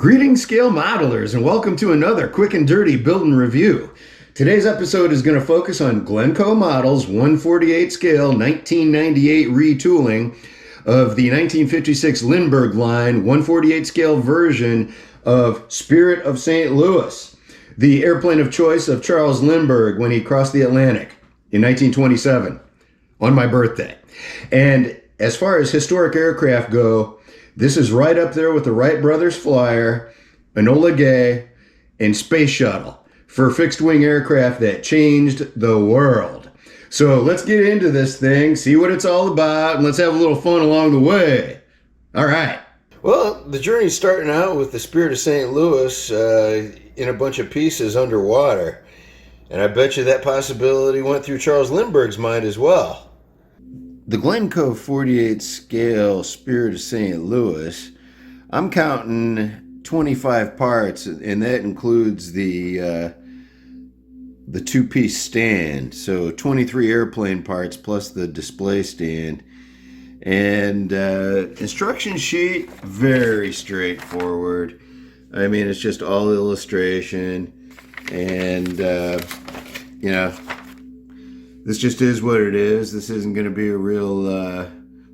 Greetings, scale modelers, and welcome to another quick and dirty build and review. Today's episode is going to focus on Glencoe Models 148 scale 1998 retooling of the 1956 Lindbergh line 148 scale version of Spirit of St. Louis, the airplane of choice of Charles Lindbergh when he crossed the Atlantic in 1927 on my birthday. And as far as historic aircraft go, this is right up there with the Wright Brothers Flyer, Enola Gay, and Space Shuttle for fixed-wing aircraft that changed the world. So let's get into this thing, see what it's all about, and let's have a little fun along the way. All right. Well, the journey's starting out with the Spirit of St. Louis in a bunch of pieces underwater. And I bet you that possibility went through Charles Lindbergh's mind as well. The Glencoe 48 scale Spirit of St. Louis, I'm counting 25 parts, and that includes the two-piece stand. So 23 airplane parts plus the display stand. And instruction sheet, very straightforward. I mean, it's just all illustration, and you know, this just is what it is. This isn't going to be a real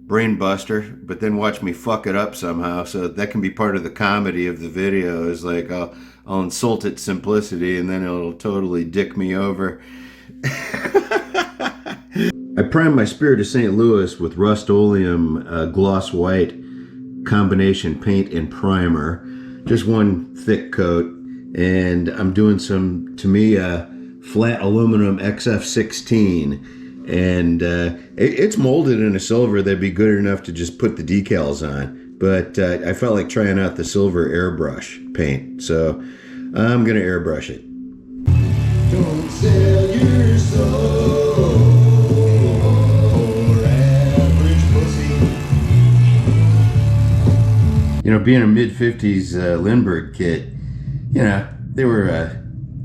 brain buster, but then watch me fuck it up somehow. So that can be part of the comedy of the video, is like I'll insult its simplicity and then it'll totally dick me over. I primed my Spirit of St. Louis with Rust-Oleum gloss white combination paint and primer. Just one thick coat. And I'm doing some, to me, flat aluminum XF16, and it's molded in a silver that'd be good enough to just put the decals on, but I felt like trying out the silver airbrush paint, so I'm gonna airbrush it. Don't sell your soul for average pussy. You know, being a mid-50s Lindbergh kid, you know, they were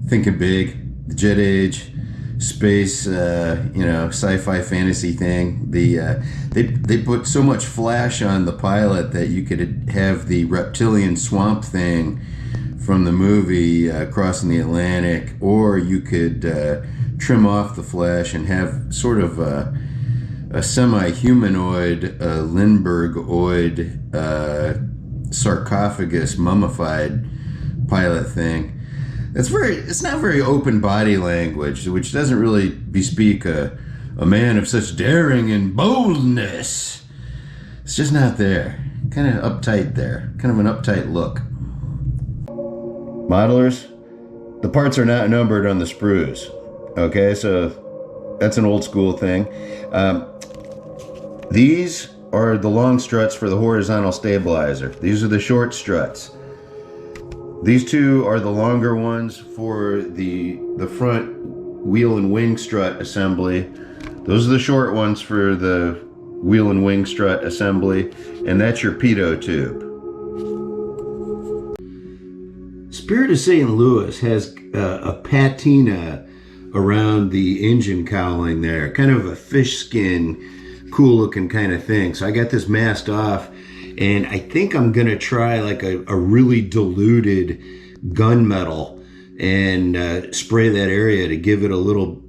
thinking big. The jet age, space, sci-fi fantasy thing. They put so much flash on the pilot that you could have the reptilian swamp thing from the movie crossing the Atlantic, or you could trim off the flash and have sort of a semi-humanoid, Lindberghoid sarcophagus mummified pilot thing. It's not very open body language, which doesn't really bespeak a man of such daring and boldness. It's just not there. Kind of uptight there. Kind of an uptight look. Modelers, the parts are not numbered on the sprues. Okay, so that's an old school thing. These are the long struts for the horizontal stabilizer. These are the short struts. These two are the longer ones for the front wheel and wing strut assembly. Those are the short ones for the wheel and wing strut assembly, and that's your pitot tube. Spirit of St. Louis has a patina around the engine cowling there, kind of a fish skin, cool looking kind of thing. So I got this masked off, and I think I'm gonna try like a really diluted gunmetal and spray that area to give it a little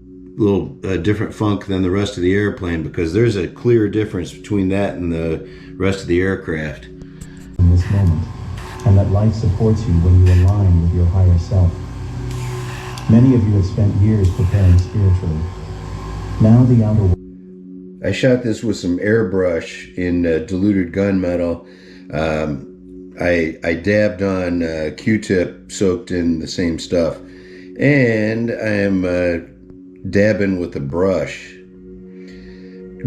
different funk than the rest of the airplane, because there's a clear difference between that and the rest of the aircraft. In this moment, and that life supports you when you align with your higher self. Many of you have spent years preparing spiritually. Now the outer world. I shot this with some airbrush in diluted gunmetal. I dabbed on Q-tip soaked in the same stuff, and I'm dabbing with a brush.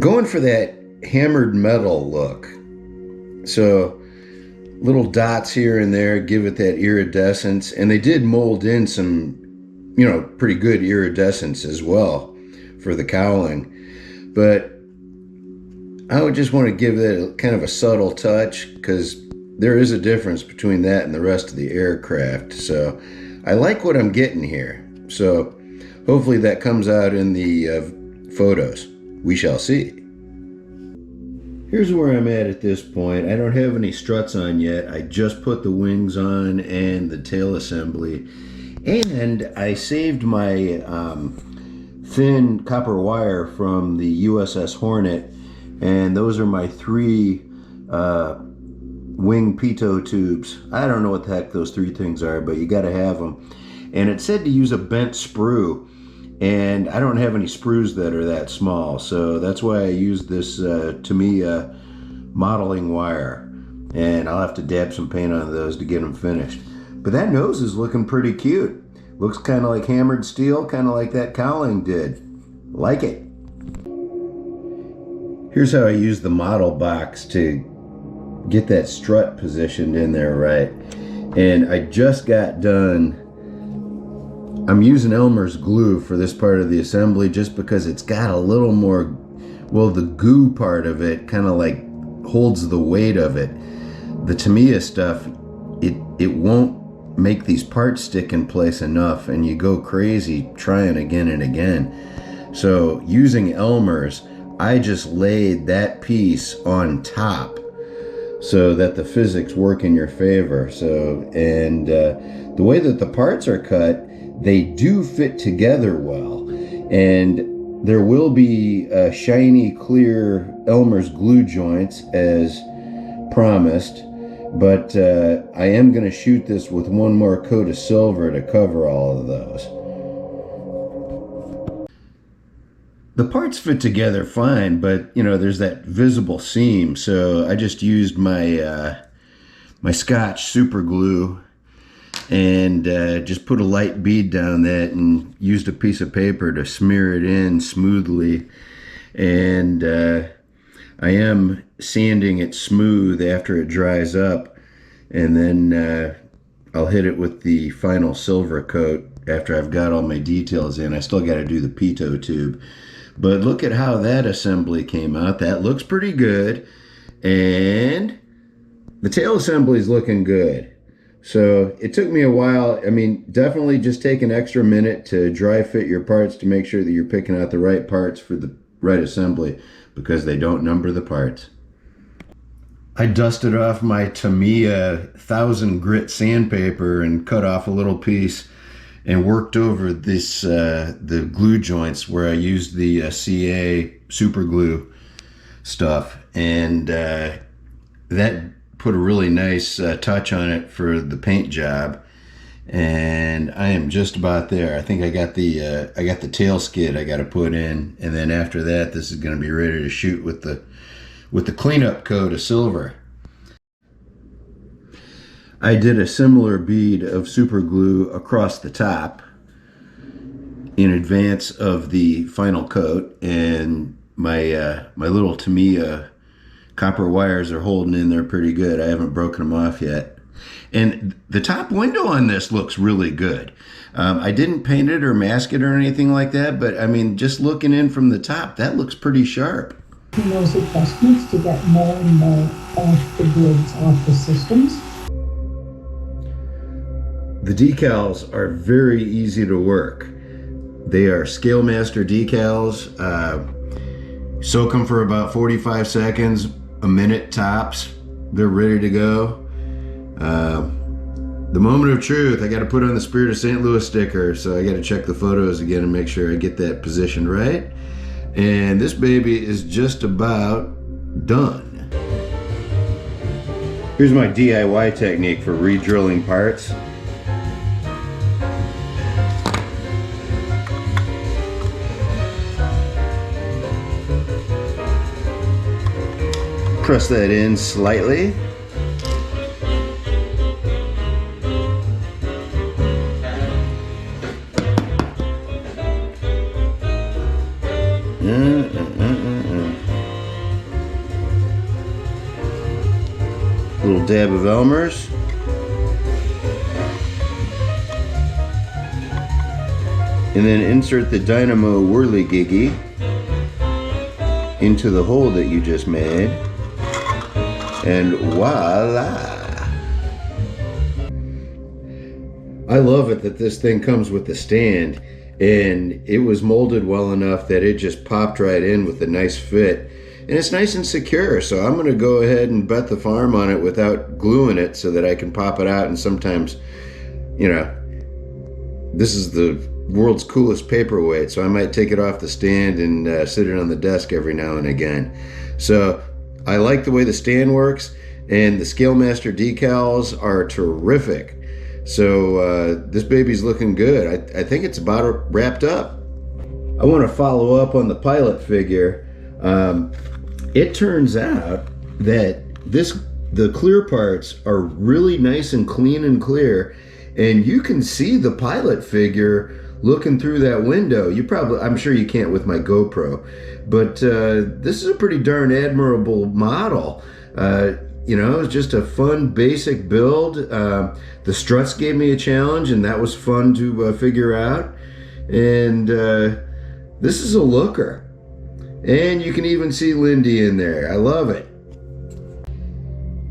Going for that hammered metal look. So little dots here and there give it that iridescence, and they did mold in some, pretty good iridescence as well for the cowling. But I would just want to give that kind of a subtle touch, because there is a difference between that and the rest of the aircraft. So I like what I'm getting here. So hopefully that comes out in the photos. We shall see. Here's where I'm at this point. I don't have any struts on yet. I just put the wings on and the tail assembly. And I saved my thin copper wire from the USS Hornet. And those are my 3 wing pitot tubes. I don't know what the heck those 3 things are, but you got to have them. And it said to use a bent sprue. And I don't have any sprues that are that small, so that's why I used this Tamiya modeling wire, and I'll have to dab some paint on those to get them finished. But that nose is looking pretty cute. Looks kind of like hammered steel, kind of like that cowling did. Like it. Here's how I use the model box to get that strut positioned in there right. And I just got done. I'm using Elmer's glue for this part of the assembly just because it's got a little more, well, the goo part of it kind of like holds the weight of it. The Tamiya stuff, it won't make these parts stick in place enough, and you go crazy trying again and again. So using Elmer's, I just laid that piece on top so that the physics work in your favor. So, and the way that the parts are cut, they do fit together well, and there will be shiny, clear Elmer's glue joints as promised, but I am going to shoot this with one more coat of silver to cover all of those. The parts fit together fine, but you know, there's that visible seam, so I just used my my Scotch super glue and just put a light bead down that and used a piece of paper to smear it in smoothly. And I am sanding it smooth after it dries up, and then I'll hit it with the final silver coat after I've got all my details in. I still got to do the pitot tube, but look at how that assembly came out. That looks pretty good, and the tail assembly is looking good. So it took me a while. I mean, definitely just take an extra minute to dry fit your parts to make sure that you're picking out the right parts for the right assembly, because they don't number the parts. I dusted off my Tamiya 1000 grit sandpaper and cut off a little piece and worked over this the glue joints where I used the CA super glue stuff, and that put a really nice touch on it for the paint job. And I am just about there. I think I got the tail skid I got to put in, and then after that, this is going to be ready to shoot with the cleanup coat of silver. I did a similar bead of super glue across the top in advance of the final coat, and my my little Tamiya copper wires are holding in there pretty good. I haven't broken them off yet. And the top window on this looks really good. I didn't paint it or mask it or anything like that, but I mean, just looking in from the top, that looks pretty sharp. In those adjustments to get more and more off the grids, off the systems. The decals are very easy to work. They are Scale Master decals. Soak them for about 45 seconds, a minute tops. They're ready to go. The moment of truth, I got to put on the Spirit of St. Louis sticker, so I got to check the photos again and make sure I get that positioned right. And this baby is just about done. Here's my DIY technique for re-drilling parts. Press that in slightly. Little dab of Elmer's. And then insert the dynamo whirligiggy into the hole that you just made. And voila! I love it that this thing comes with the stand, and it was molded well enough that it just popped right in with a nice fit. and it's nice and secure. So I'm going to go ahead and bet the farm on it without gluing it so that I can pop it out. And sometimes, you know, this is the world's coolest paperweight, so I might take it off the stand and sit it on the desk every now and again. So I like the way the stand works, and the ScaleMaster decals are terrific. So this baby's looking good. I think it's about wrapped up. I want to follow up on the pilot figure. It turns out that the clear parts are really nice and clean and clear, and you can see the pilot figure looking through that window. I'm sure you can't with my GoPro, but this is a pretty darn admirable model. You know, it's just a fun basic build. The struts gave me a challenge, and that was fun to figure out. And this is a looker. And you can even see Lindy in there. I love it.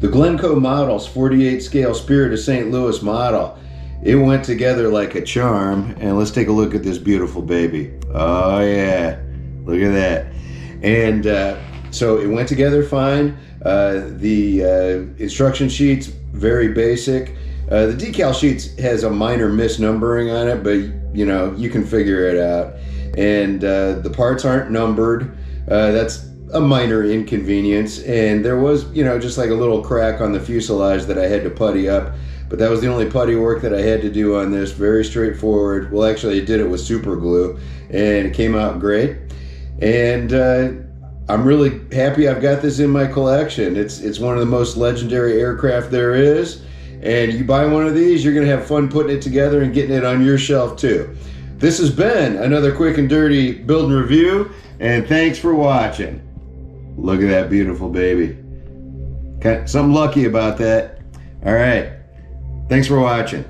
The Glencoe Models 48 scale Spirit of St. Louis model. It went together like a charm. And let's take a look at this beautiful baby. Oh yeah, look at that. And so it went together fine. The instruction sheet's very basic. The decal sheet has a minor misnumbering on it, but you know, you can figure it out. And the parts aren't numbered. That's a minor inconvenience. And there was, you know, just like a little crack on the fuselage that I had to putty up. But that was the only putty work that I had to do on this. Very straightforward. Well, actually, I did it with super glue, and it came out great. And I'm really happy I've got this in my collection. It's one of the most legendary aircraft there is. And you buy one of these, you're going to have fun putting it together and getting it on your shelf too. This has been another quick and dirty build and review, and thanks for watching. Look at that beautiful baby. Something lucky about that. All right. Thanks for watching.